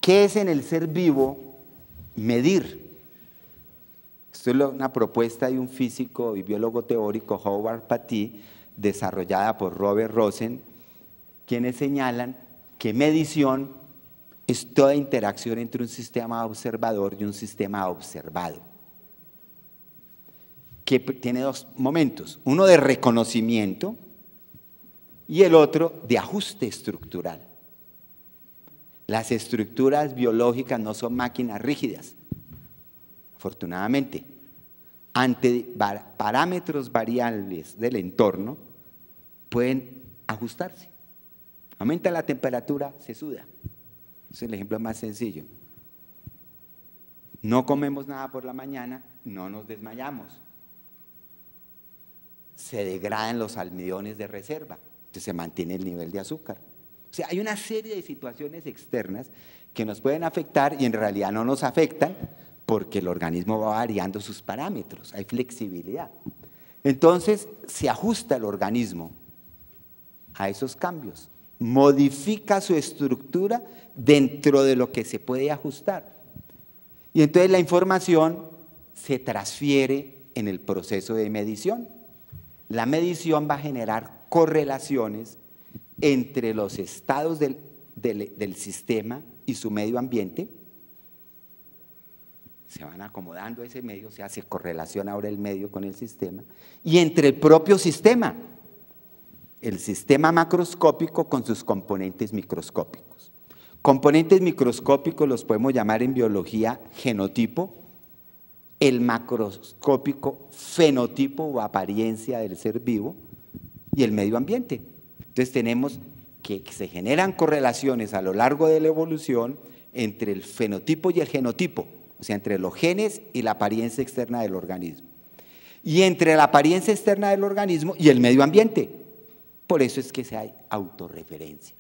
¿Qué es en el ser vivo medir? Esto es una propuesta de un físico y biólogo teórico, Howard Patty, desarrollada por Robert Rosen, quienes señalan que medición es toda interacción entre un sistema observador y un sistema observado, que tiene dos momentos, uno de reconocimiento y el otro de ajuste estructural. Las estructuras biológicas no son máquinas rígidas, afortunadamente. Ante parámetros variables del entorno pueden ajustarse. Aumenta la temperatura, se suda. Es el ejemplo más sencillo. No comemos nada por la mañana, no nos desmayamos. Se degradan los almidones de reserva, entonces se mantiene el nivel de azúcar. O sea, hay una serie de situaciones externas que nos pueden afectar y en realidad no nos afectan porque el organismo va variando sus parámetros, hay flexibilidad. Entonces, se ajusta el organismo a esos cambios, modifica su estructura dentro de lo que se puede ajustar. Y entonces la información se transfiere en el proceso de medición. La medición va a generar correlaciones entre los estados del sistema y su medio ambiente. Se van acomodando a ese medio, se hace correlación ahora el medio con el sistema, y entre el propio sistema, el sistema macroscópico con sus componentes microscópicos. Componentes microscópicos los podemos llamar en biología genotipo, el macroscópico fenotipo o apariencia del ser vivo y el medio ambiente. Entonces tenemos que se generan correlaciones a lo largo de la evolución entre el fenotipo y el genotipo, o sea, entre los genes y la apariencia externa del organismo. Y entre la apariencia externa del organismo y el medio ambiente. Por eso es que se hay autorreferencia.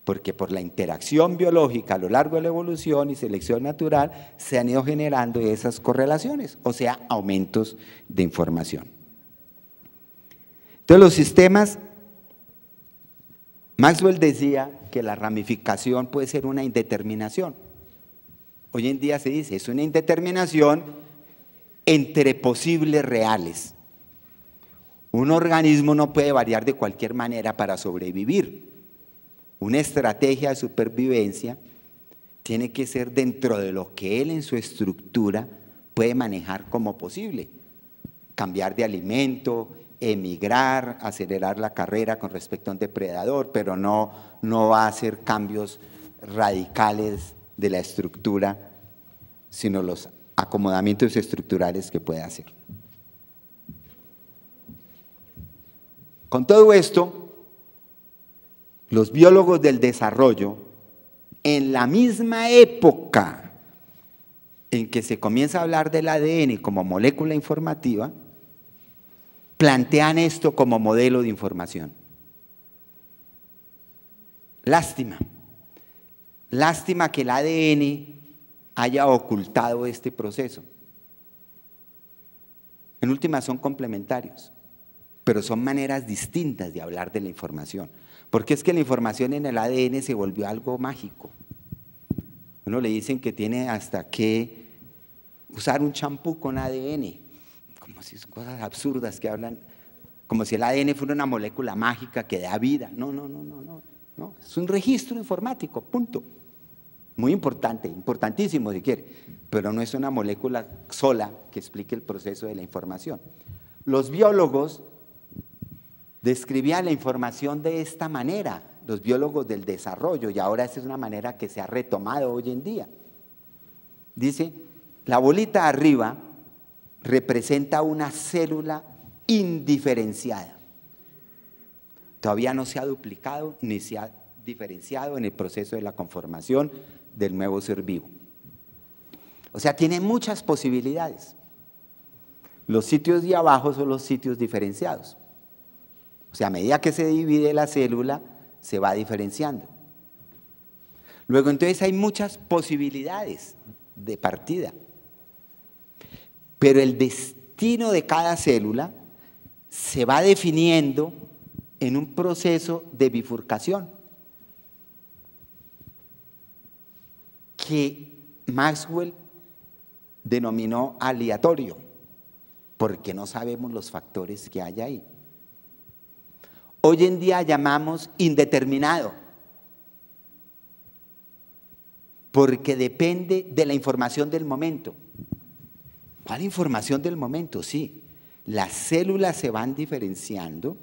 Porque por la interacción biológica a lo largo de la evolución y selección natural se han ido generando esas correlaciones, o sea, aumentos de información. Entonces los sistemas, Maxwell decía que la ramificación puede ser una indeterminación. Hoy en día se dice, es una indeterminación entre posibles reales. Un organismo no puede variar de cualquier manera para sobrevivir. Una estrategia de supervivencia tiene que ser dentro de lo que él en su estructura puede manejar como posible. Cambiar de alimento, emigrar, acelerar la carrera con respecto a un depredador, pero no va a hacer cambios radicales de la estructura, sino los acomodamientos estructurales que puede hacer. Con todo esto, los biólogos del desarrollo, en la misma época en que se comienza a hablar del ADN como molécula informativa, plantean esto como modelo de información. Lástima que el ADN haya ocultado este proceso. En última son complementarios, pero son maneras distintas de hablar de la información. Porque es que la información en el ADN se volvió algo mágico. Uno le dicen que tiene hasta que usar un champú con ADN, como si son cosas absurdas que hablan, como si el ADN fuera una molécula mágica que da vida. No, es un registro informático, punto. Muy importante, importantísimo si quiere, pero no es una molécula sola que explique el proceso de la información. Los biólogos describían la información de esta manera, los biólogos del desarrollo, y ahora esta es una manera que se ha retomado hoy en día. Dice, la bolita arriba representa una célula indiferenciada. Todavía no se ha duplicado ni se ha diferenciado en el proceso de la conformación del nuevo ser vivo. O sea, tiene muchas posibilidades. Los sitios de abajo son los sitios diferenciados. O sea, a medida que se divide la célula, se va diferenciando. Luego, entonces, hay muchas posibilidades de partida. Pero el destino de cada célula se va definiendo en un proceso de bifurcación. que Maxwell denominó aleatorio, porque no sabemos los factores que hay ahí. Hoy en día llamamos indeterminado, porque depende de la información del momento. ¿Cuál información del momento? Sí, las células se van diferenciando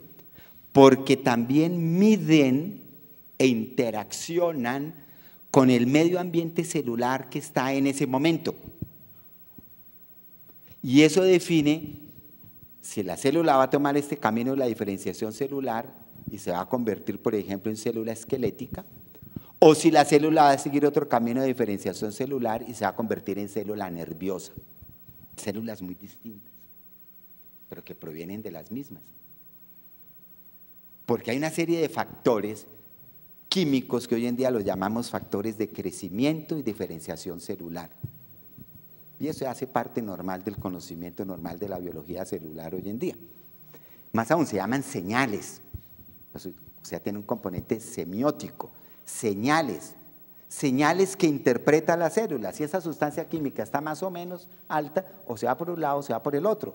porque también miden e interaccionan con el medio ambiente celular que está en ese momento. Y eso define si la célula va a tomar este camino de la diferenciación celular y se va a convertir, por ejemplo, en célula esquelética, o si la célula va a seguir otro camino de diferenciación celular y se va a convertir en célula nerviosa. Células muy distintas, pero que provienen de las mismas. Porque hay una serie de factores químicos que hoy en día los llamamos factores de crecimiento y diferenciación celular. Y eso hace parte normal del conocimiento normal de la biología celular hoy en día. Más aún, se llaman señales, o sea, tiene un componente semiótico, señales que interpreta la célula. Si esa sustancia química está más o menos alta, o se va por un lado o se va por el otro.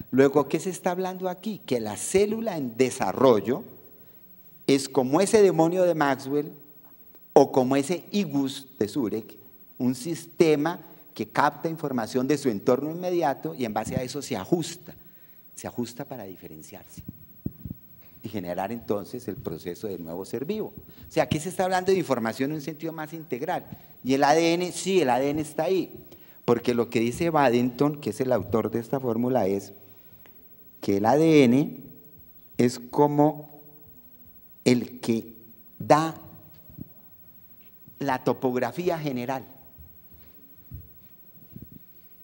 Luego, ¿qué se está hablando aquí? Que la célula en desarrollo es como ese demonio de Maxwell o como ese IGUS de Zurek, un sistema que capta información de su entorno inmediato y en base a eso se ajusta para diferenciarse y generar entonces el proceso del nuevo ser vivo. O sea, aquí se está hablando de información en un sentido más integral. Y el ADN, sí, el ADN está ahí, porque lo que dice Badenton, que es el autor de esta fórmula, es que el ADN es como el que da la topografía general.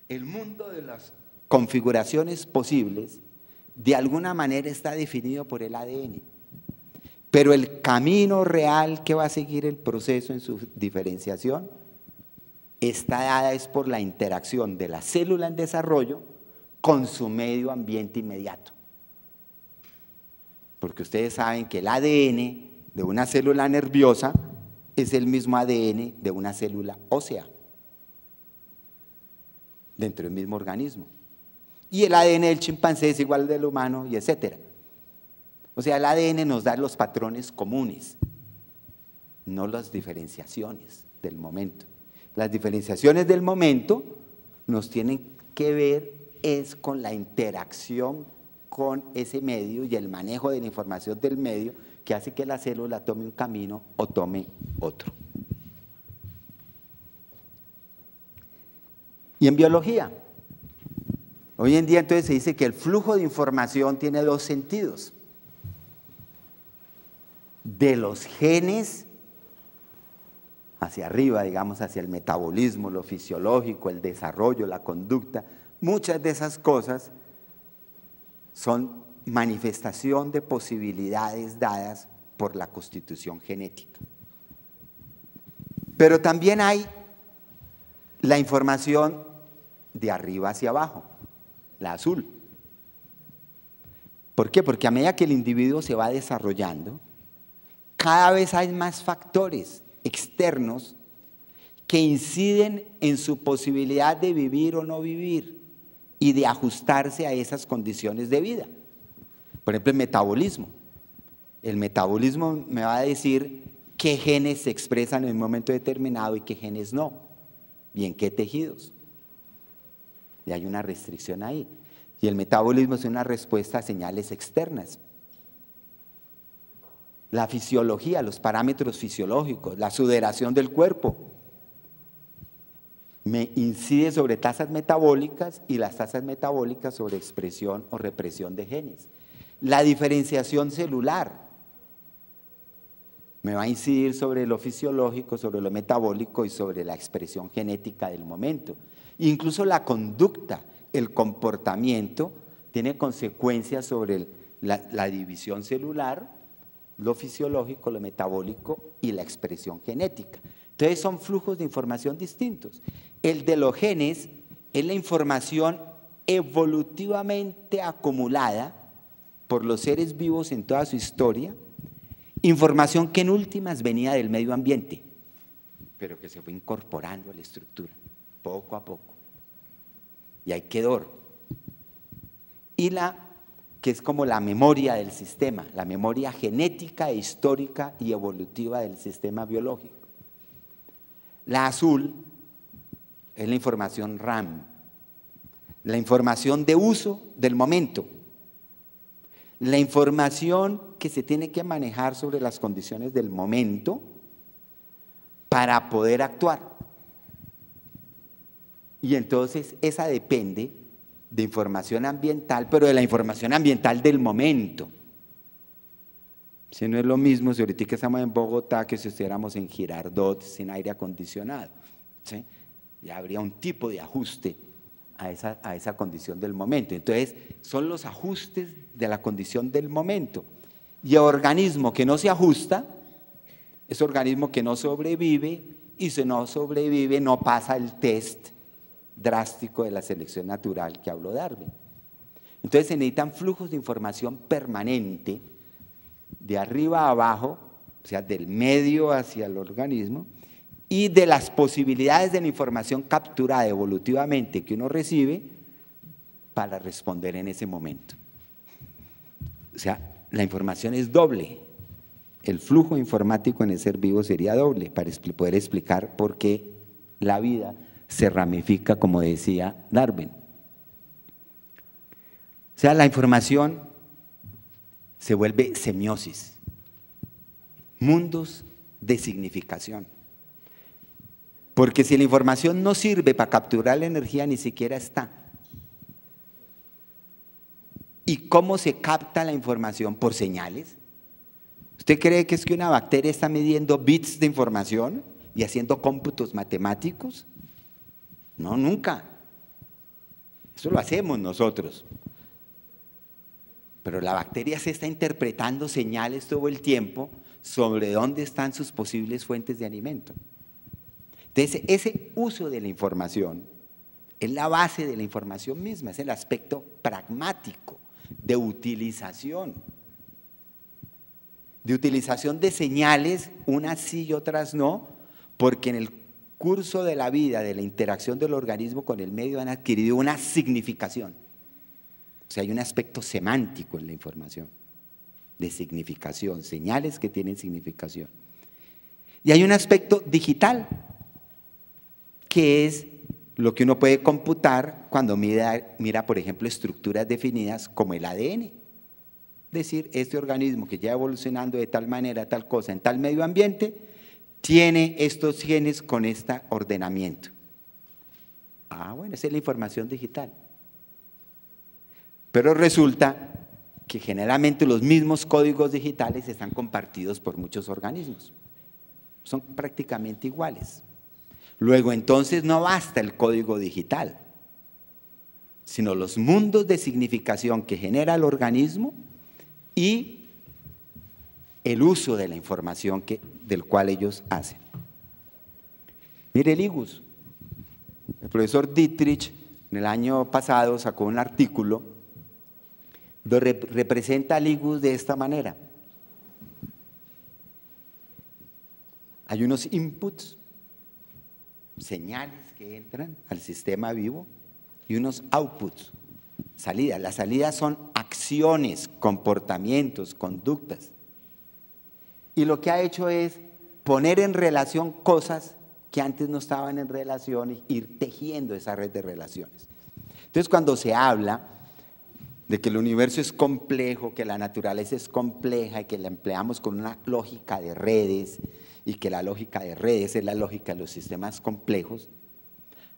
El mundo de las configuraciones posibles de alguna manera está definido por el ADN, pero el camino real que va a seguir el proceso en su diferenciación está dada es por la interacción de la célula en desarrollo con su medio ambiente inmediato. Porque ustedes saben que el ADN de una célula nerviosa es el mismo ADN de una célula ósea dentro del mismo organismo. Y el ADN del chimpancé es igual al del humano, y etcétera. O sea, el ADN nos da los patrones comunes, no las diferenciaciones del momento. Las diferenciaciones del momento nos tienen que ver es con la interacción con ese medio y el manejo de la información del medio que hace que la célula tome un camino o tome otro. Y en biología, hoy en día entonces se dice que el flujo de información tiene dos sentidos. De los genes hacia arriba, digamos, hacia el metabolismo, lo fisiológico, el desarrollo, la conducta, muchas de esas cosas son manifestación de posibilidades dadas por la constitución genética. Pero también hay la información de arriba hacia abajo, la azul. ¿Por qué? Porque a medida que el individuo se va desarrollando, cada vez hay más factores externos que inciden en su posibilidad de vivir o no vivir y de ajustarse a esas condiciones de vida. Por ejemplo, el metabolismo. El metabolismo me va a decir qué genes se expresan en un momento determinado y qué genes no, y en qué tejidos. Y hay una restricción ahí. Y el metabolismo es una respuesta a señales externas. La fisiología, los parámetros fisiológicos, la sudoración del cuerpo, me incide sobre tasas metabólicas y las tasas metabólicas sobre expresión o represión de genes. La diferenciación celular me va a incidir sobre lo fisiológico, sobre lo metabólico y sobre la expresión genética del momento. Incluso la conducta, el comportamiento, tiene consecuencias sobre la división celular, lo fisiológico, lo metabólico y la expresión genética. Entonces son flujos de información distintos. El de los genes es la información evolutivamente acumulada por los seres vivos en toda su historia, información que en últimas venía del medio ambiente, pero que se fue incorporando a la estructura, poco a poco. Y ahí quedó. Y que es como la memoria del sistema, la memoria genética, histórica y evolutiva del sistema biológico. La azul es la información RAM, la información de uso del momento, la información que se tiene que manejar sobre las condiciones del momento para poder actuar. Y entonces esa depende de información ambiental, pero de la información ambiental del momento. Si no es lo mismo si ahorita estamos en Bogotá que si estuviéramos en Girardot sin aire acondicionado, ¿sí? Ya habría un tipo de ajuste a esa condición del momento. Entonces, son los ajustes de la condición del momento. Y el organismo que no se ajusta, es organismo que no sobrevive, y si no sobrevive no pasa el test drástico de la selección natural que habló Darwin. Entonces se necesitan flujos de información permanente, de arriba a abajo, o sea, del medio hacia el organismo, y de las posibilidades de la información capturada evolutivamente que uno recibe para responder en ese momento. O sea, la información es doble. El flujo informático en el ser vivo sería doble para poder explicar por qué la vida se ramifica, como decía Darwin. O sea, la información se vuelve semiosis, mundos de significación. Porque si la información no sirve para capturar la energía, ni siquiera está. ¿Y cómo se capta la información? Por señales. ¿Usted cree que es que una bacteria está midiendo bits de información y haciendo cómputos matemáticos? No, nunca. Eso lo hacemos nosotros. Pero la bacteria se está interpretando señales todo el tiempo sobre dónde están sus posibles fuentes de alimento. Entonces, ese uso de la información es la base de la información misma, es el aspecto pragmático de utilización de señales, unas sí y otras no, porque en el curso de la vida, de la interacción del organismo con el medio, han adquirido una significación. O sea, hay un aspecto semántico en la información, de significación, señales que tienen significación. Y hay un aspecto digital, que es lo que uno puede computar cuando mira, por ejemplo, estructuras definidas como el ADN. Es decir, este organismo que ya evolucionando de tal manera, tal cosa, en tal medio ambiente, tiene estos genes con este ordenamiento. Bueno, esa es la información digital. Pero resulta que generalmente los mismos códigos digitales están compartidos por muchos organismos. Son prácticamente iguales. Luego, entonces, no basta el código digital, sino los mundos de significación que genera el organismo y el uso de la información del cual ellos hacen. Mire el IGUS. El profesor Dietrich en el año pasado sacó un artículo donde representa al IGUS de esta manera. Hay unos inputs, señales que entran al sistema vivo, y unos outputs, salidas. Las salidas son acciones, comportamientos, conductas. Y lo que ha hecho es poner en relación cosas que antes no estaban en relación y ir tejiendo esa red de relaciones. Entonces, cuando se habla de que el universo es complejo, que la naturaleza es compleja y que la empleamos con una lógica de redes y que la lógica de redes es la lógica de los sistemas complejos,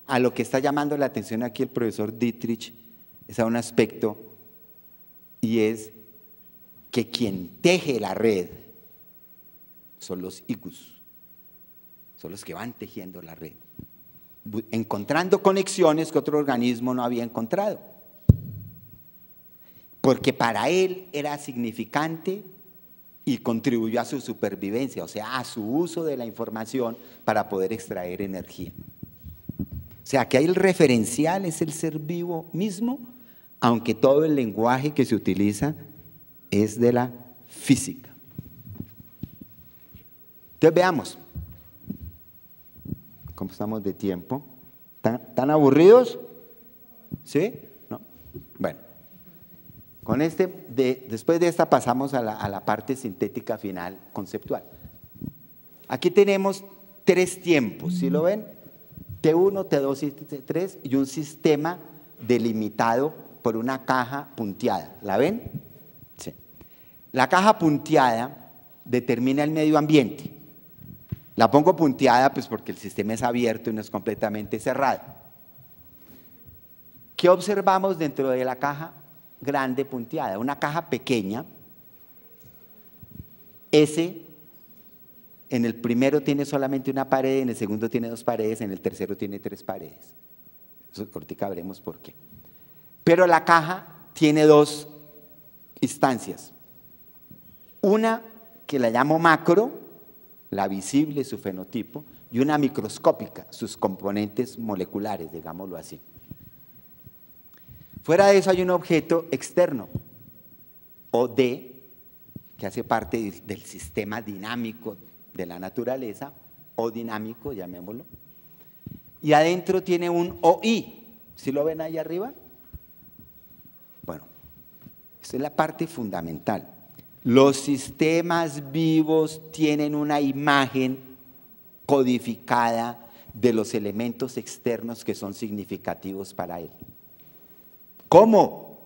a lo que está llamando la atención aquí el profesor Dietrich es a un aspecto, y es que quien teje la red son los IGUS, son los que van tejiendo la red, encontrando conexiones que otro organismo no había encontrado, porque para él era significante y contribuyó a su supervivencia, o sea, a su uso de la información para poder extraer energía. O sea, que ahí el referencial es el ser vivo mismo, aunque todo el lenguaje que se utiliza es de la física. Entonces veamos. ¿Cómo estamos de tiempo? ¿Tan aburridos? ¿Sí? ¿No? Bueno, con después de esta pasamos a la parte sintética final conceptual. Aquí tenemos 3 tiempos, ¿sí lo ven? T1, T2 y T3 y un sistema delimitado por una caja punteada. ¿La ven? Sí. La caja punteada determina el medio ambiente. La pongo punteada pues porque el sistema es abierto y no es completamente cerrado. ¿Qué observamos dentro de la caja grande punteada? Una caja pequeña. En el primero tiene solamente una pared, en el segundo tiene 2 paredes, en el tercero tiene 3 paredes. Eso ahorita veremos por qué. Pero la caja tiene 2 instancias. Una que la llamo macro, la visible, su fenotipo, y una microscópica, sus componentes moleculares, digámoslo así. Fuera de eso hay un objeto externo, OD, que hace parte del sistema dinámico de la naturaleza, o dinámico, llamémoslo, y adentro tiene un OI. ¿Sí lo ven ahí arriba? Bueno, esa es la parte fundamental. Los sistemas vivos tienen una imagen codificada de los elementos externos que son significativos para él. ¿Cómo?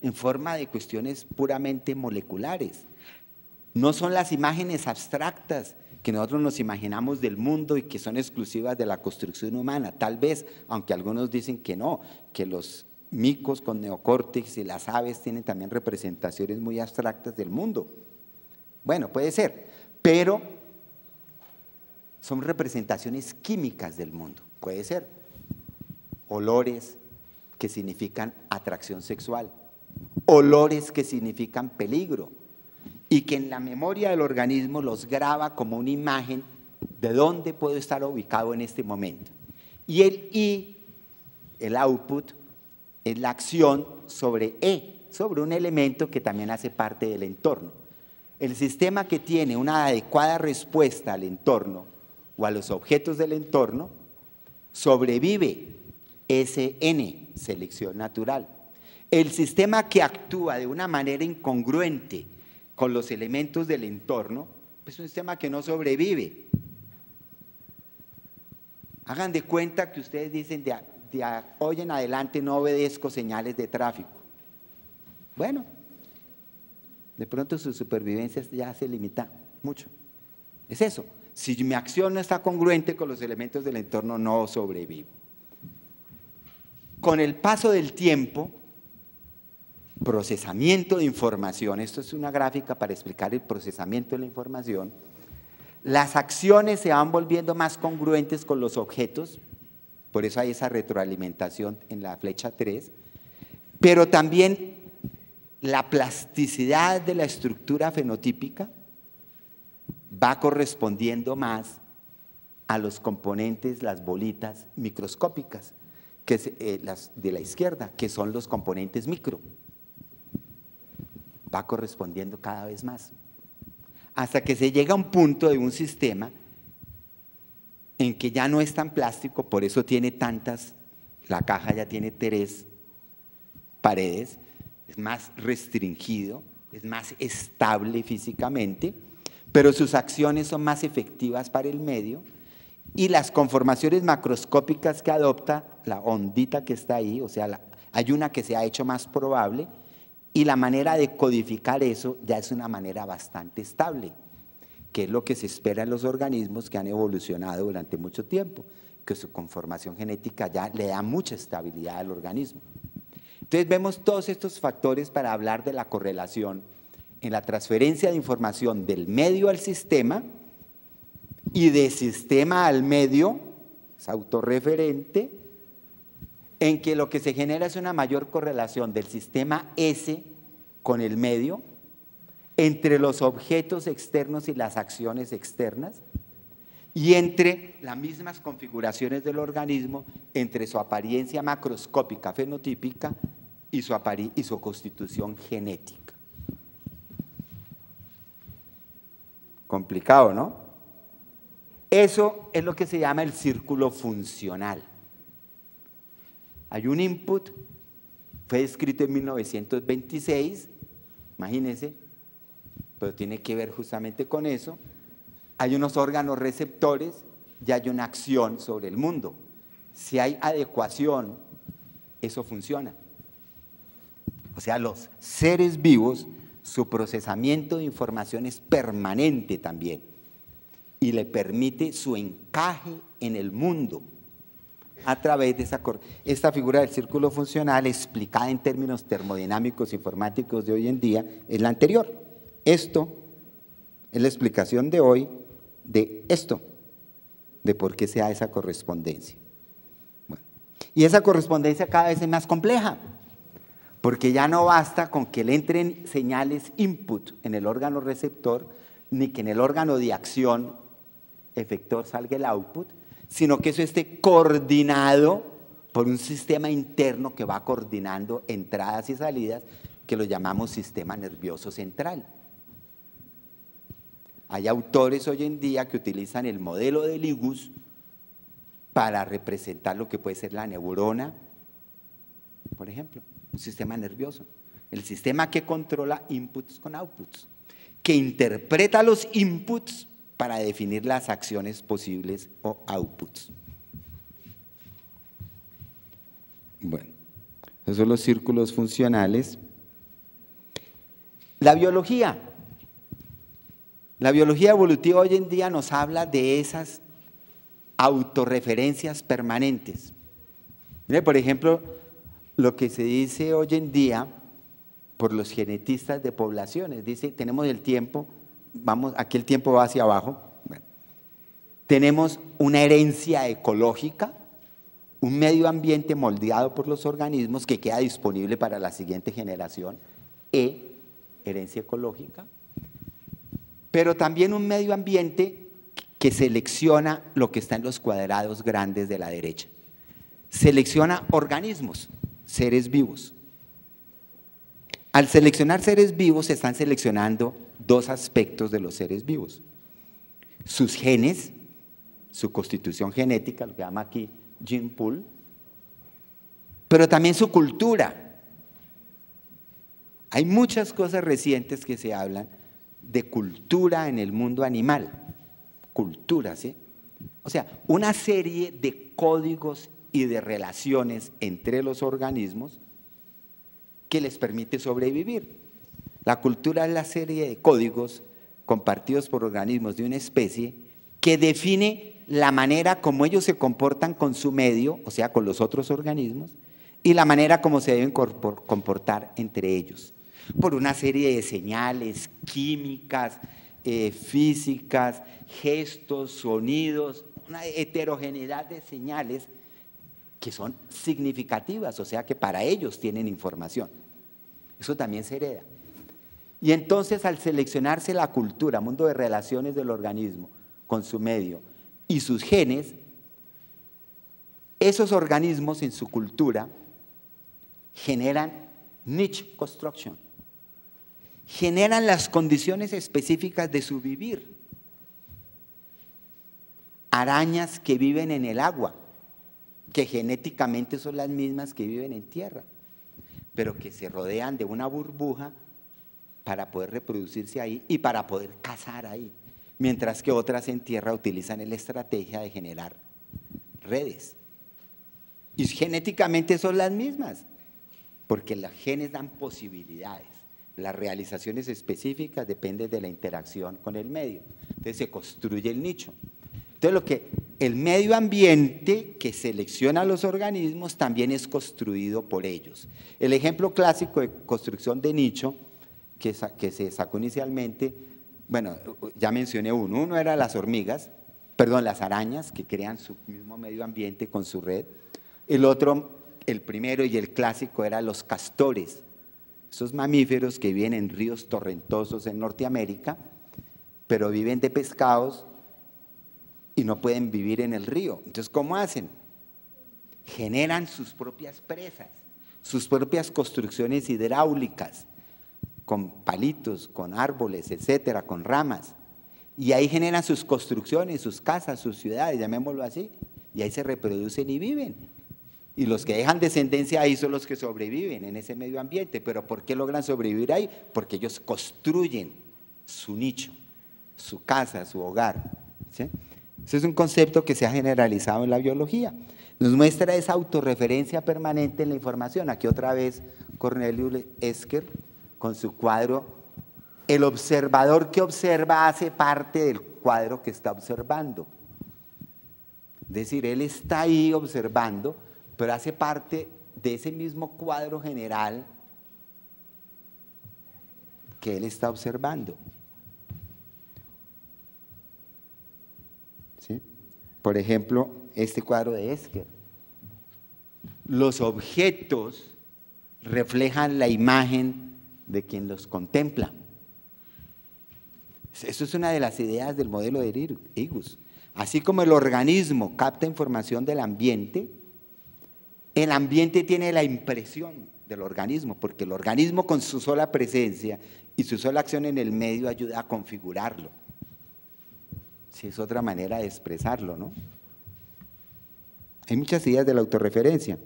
En forma de cuestiones puramente moleculares. No son las imágenes abstractas que nosotros nos imaginamos del mundo y que son exclusivas de la construcción humana, tal vez, aunque algunos dicen que no, que los micos con neocórtex y las aves tienen también representaciones muy abstractas del mundo. Bueno, puede ser, pero son representaciones químicas del mundo, puede ser. Olores que significan atracción sexual, olores que significan peligro, y que en la memoria del organismo los graba como una imagen de dónde puedo estar ubicado en este momento. Y el I, el output, es la acción sobre E, sobre un elemento que también hace parte del entorno. El sistema que tiene una adecuada respuesta al entorno o a los objetos del entorno, sobrevive SN, selección natural. El sistema que actúa de una manera incongruente con los elementos del entorno, es un sistema que no sobrevive. Hagan de cuenta que ustedes dicen de hoy en adelante no obedezco señales de tráfico. Bueno, de pronto su supervivencia ya se limita mucho. Es eso. Si mi acción no está congruente con los elementos del entorno, no sobrevivo. Con el paso del tiempo, procesamiento de información, esto es una gráfica para explicar el procesamiento de la información, las acciones se van volviendo más congruentes con los objetos, por eso hay esa retroalimentación en la flecha 3, pero también la plasticidad de la estructura fenotípica va correspondiendo más a los componentes, las bolitas microscópicas, que es, las de la izquierda, que son los componentes micro. Va correspondiendo cada vez más, hasta que se llega a un punto de un sistema en que ya no es tan plástico, por eso tiene la caja ya tiene 3 paredes, es más restringido, es más estable físicamente, pero sus acciones son más efectivas para el medio, y las conformaciones macroscópicas que adopta, la ondita que está ahí, o sea, hay una que se ha hecho más probable, y la manera de codificar eso ya es una manera bastante estable, que es lo que se espera en los organismos que han evolucionado durante mucho tiempo, que su conformación genética ya le da mucha estabilidad al organismo. Entonces vemos todos estos factores para hablar de la correlación en la transferencia de información del medio al sistema y de sistema al medio, es autorreferente, en que lo que se genera es una mayor correlación del sistema S con el medio, entre los objetos externos y las acciones externas, y entre las mismas configuraciones del organismo, entre su apariencia macroscópica fenotípica y su constitución genética. Complicado, ¿no? Eso es lo que se llama el círculo funcional. Hay un input, fue escrito en 1926, imagínense, pero tiene que ver justamente con eso. Hay unos órganos receptores y hay una acción sobre el mundo. Si hay adecuación, eso funciona. O sea, los seres vivos, su procesamiento de información es permanente también y le permite su encaje en el mundo a través de esta figura del círculo funcional explicada en términos termodinámicos informáticos de hoy en día es la anterior. Esto es la explicación de hoy de esto, de por qué se da esa correspondencia. Bueno, y esa correspondencia cada vez es más compleja, porque ya no basta con que le entren señales input en el órgano receptor, ni que en el órgano de acción efector salga el output, sino que eso esté coordinado por un sistema interno que va coordinando entradas y salidas, que lo llamamos sistema nervioso central. Hay autores hoy en día que utilizan el modelo de Ligus para representar lo que puede ser la neurona, por ejemplo, un sistema nervioso. El sistema que controla inputs con outputs, que interpreta los inputs para definir las acciones posibles o outputs. Bueno, esos son los círculos funcionales. La biología evolutiva hoy en día nos habla de esas autorreferencias permanentes. Mire, por ejemplo, lo que se dice hoy en día por los genetistas de poblaciones, dice, tenemos el tiempo, aquí el tiempo va hacia abajo, bueno, tenemos una herencia ecológica, un medio ambiente moldeado por los organismos que queda disponible para la siguiente generación, herencia ecológica, pero también un medio ambiente que selecciona lo que está en los cuadrados grandes de la derecha. Selecciona organismos, seres vivos. Al seleccionar seres vivos se están seleccionando dos aspectos de los seres vivos: sus genes, su constitución genética, lo que llama aquí gene pool, pero también su cultura. Hay muchas cosas recientes que se hablan de cultura en el mundo animal, cultura, ¿sí? O sea, una serie de códigos y de relaciones entre los organismos que les permite sobrevivir. La cultura es la serie de códigos compartidos por organismos de una especie que define la manera como ellos se comportan con su medio, o sea, con los otros organismos, y la manera como se deben comportar entre ellos, por una serie de señales químicas, físicas, gestos, sonidos, una heterogeneidad de señales que son significativas, o sea que para ellos tienen información. Eso también se hereda. Y entonces al seleccionarse la cultura, mundo de relaciones del organismo con su medio y sus genes, esos organismos en su cultura generan niche construction, generan las condiciones específicas de su vivir. Arañas que viven en el agua, que genéticamente son las mismas que viven en tierra, pero que se rodean de una burbuja para poder reproducirse ahí y para poder cazar ahí, mientras que otras en tierra utilizan la estrategia de generar redes. Y genéticamente son las mismas, porque los genes dan posibilidades. Las realizaciones específicas dependen de la interacción con el medio. Entonces se construye el nicho. Entonces el medio ambiente que selecciona a los organismos también es construido por ellos. El ejemplo clásico de construcción de nicho que se sacó inicialmente, bueno, ya mencioné uno era las hormigas, perdón, las arañas que crean su mismo medio ambiente con su red. El otro, el primero y el clásico, eran los castores, esos mamíferos que viven en ríos torrentosos en Norteamérica, pero viven de pescados y no pueden vivir en el río. Entonces, ¿cómo hacen? Generan sus propias presas, sus propias construcciones hidráulicas, con palitos, con árboles, etcétera, con ramas. Y ahí generan sus construcciones, sus casas, sus ciudades, llamémoslo así, y ahí se reproducen y viven. Y los que dejan descendencia ahí son los que sobreviven en ese medio ambiente. ¿Pero por qué logran sobrevivir ahí? Porque ellos construyen su nicho, su casa, su hogar, ¿sí? Ese es un concepto que se ha generalizado en la biología. Nos muestra esa autorreferencia permanente en la información. Aquí otra vez Cornelius Esker con su cuadro. El observador que observa hace parte del cuadro que está observando. Es decir, él está ahí observando, pero hace parte de ese mismo cuadro general que él está observando. ¿Sí? Por ejemplo, este cuadro de Esker. Los objetos reflejan la imagen de quien los contempla. Eso es una de las ideas del modelo de Higgins. Así como el organismo capta información del ambiente, el ambiente tiene la impresión del organismo, porque el organismo con su sola presencia y su sola acción en el medio ayuda a configurarlo. Si es otra manera de expresarlo, ¿no? Hay muchas ideas de la autorreferencia.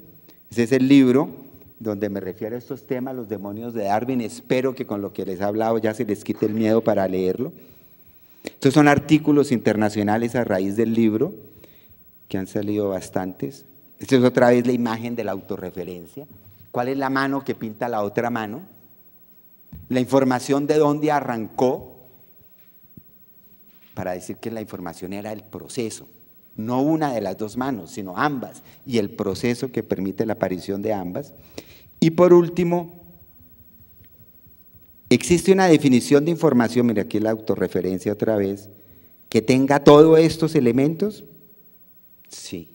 Ese es el libro donde me refiero a estos temas, Los demonios de Darwin. Espero que con lo que les he hablado ya se les quite el miedo para leerlo. Estos son artículos internacionales a raíz del libro, que han salido bastantes. Esta es otra vez la imagen de la autorreferencia. ¿Cuál es la mano que pinta la otra mano? La información de dónde arrancó, para decir que la información era el proceso, no una de las dos manos, sino ambas, y el proceso que permite la aparición de ambas. Y por último, existe una definición de información, mira aquí la autorreferencia otra vez, que tenga todos estos elementos. Sí,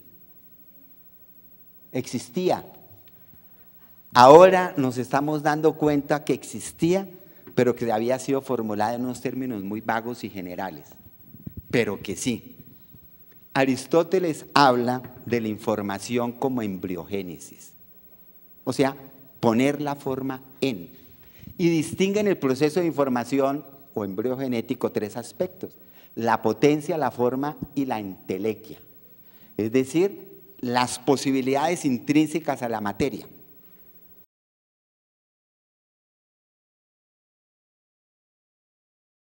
existía. Ahora nos estamos dando cuenta que existía, pero que había sido formulada en unos términos muy vagos y generales, pero que sí. Aristóteles habla de la información como embriogénesis, o sea, poner la forma en, y distingue en el proceso de información o embriogenético tres aspectos: la potencia, la forma y la entelequia, es decir, las posibilidades intrínsecas a la materia.